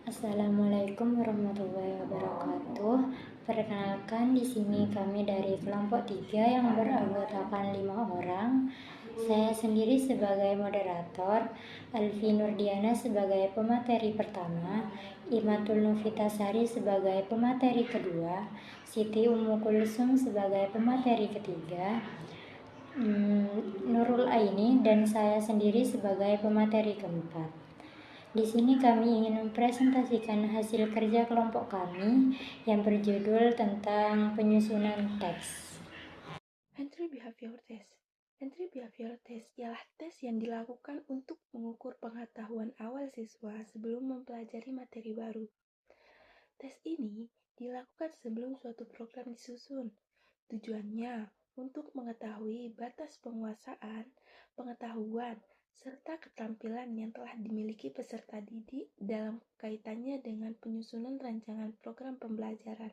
Assalamualaikum warahmatullahi wabarakatuh. Perkenalkan, di sini kami dari kelompok 3 yang beranggotakan 5 orang. Saya sendiri sebagai moderator, Alfi Nurdiana sebagai pemateri pertama, Imatul Novitasari sebagai pemateri kedua, Siti Ummu Kulsum sebagai pemateri ketiga, Nurul Aini dan saya sendiri sebagai pemateri keempat. Di sini kami ingin mempresentasikan hasil kerja kelompok kami yang berjudul tentang penyusunan teks. Entry Behavior Test. Entry Behavior Test ialah tes yang dilakukan untuk mengukur pengetahuan awal siswa sebelum mempelajari materi baru. Tes ini dilakukan sebelum suatu program disusun. Tujuannya untuk mengetahui batas penguasaan, pengetahuan, serta keterampilan yang telah dimiliki peserta didik dalam kaitannya dengan penyusunan rancangan program pembelajaran.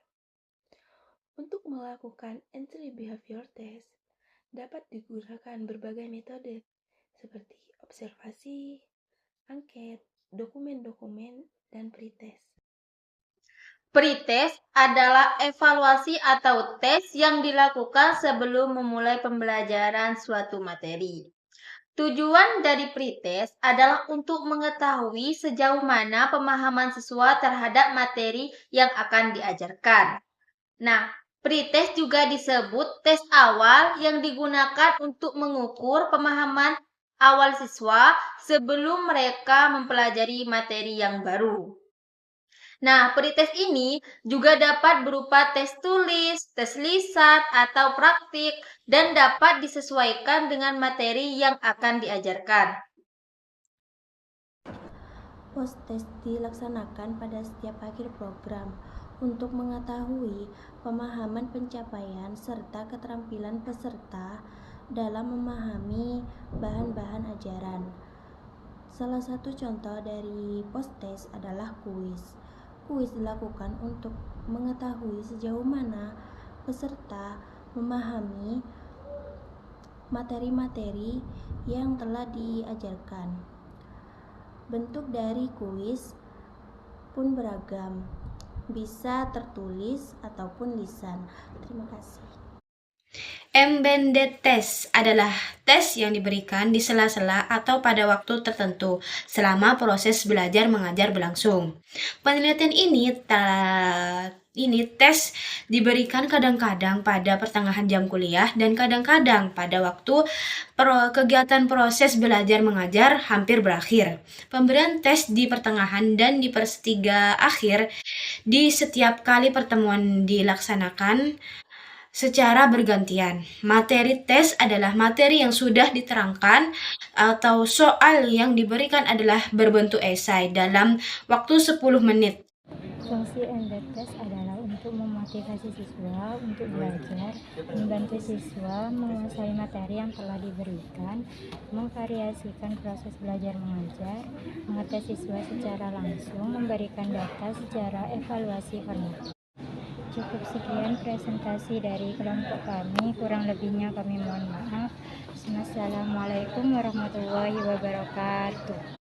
Untuk melakukan entry behavior test, dapat digunakan berbagai metode seperti observasi, angket, dokumen-dokumen, dan pretest. Pretest adalah evaluasi atau tes yang dilakukan sebelum memulai pembelajaran suatu materi. Tujuan dari pretest adalah untuk mengetahui sejauh mana pemahaman siswa terhadap materi yang akan diajarkan. Nah, pretest juga disebut tes awal yang digunakan untuk mengukur pemahaman awal siswa sebelum mereka mempelajari materi yang baru. Nah, pretest ini juga dapat berupa tes tulis, tes lisan, atau praktik, dan dapat disesuaikan dengan materi yang akan diajarkan. Post-test dilaksanakan pada setiap akhir program untuk mengetahui pemahaman pencapaian serta keterampilan peserta dalam memahami bahan-bahan ajaran. Salah satu contoh dari post-test adalah kuis. Kuis dilakukan untuk mengetahui sejauh mana peserta memahami materi-materi yang telah diajarkan. Bentuk dari kuis pun beragam, bisa tertulis ataupun lisan. Terima kasih. Embedded test adalah tes yang diberikan di sela-sela atau pada waktu tertentu selama proses belajar mengajar berlangsung. Penelitian ini tes diberikan kadang-kadang pada pertengahan jam kuliah dan kadang-kadang pada waktu kegiatan proses belajar mengajar hampir berakhir. Pemberian tes di pertengahan dan di sepertiga akhir di setiap kali pertemuan dilaksanakan secara bergantian. Materi tes adalah materi yang sudah diterangkan atau soal yang diberikan adalah berbentuk esai dalam waktu 10 menit. Fungsi embedded test adalah untuk memotivasi siswa untuk belajar, membantu siswa menguasai materi yang telah diberikan, memvariasikan proses belajar mengajar, mengetes siswa secara langsung, memberikan data secara evaluasi formatif. Cukup sekian presentasi dari kelompok kami, kurang lebihnya kami mohon maaf. Wassalamualaikum warahmatullahi wabarakatuh.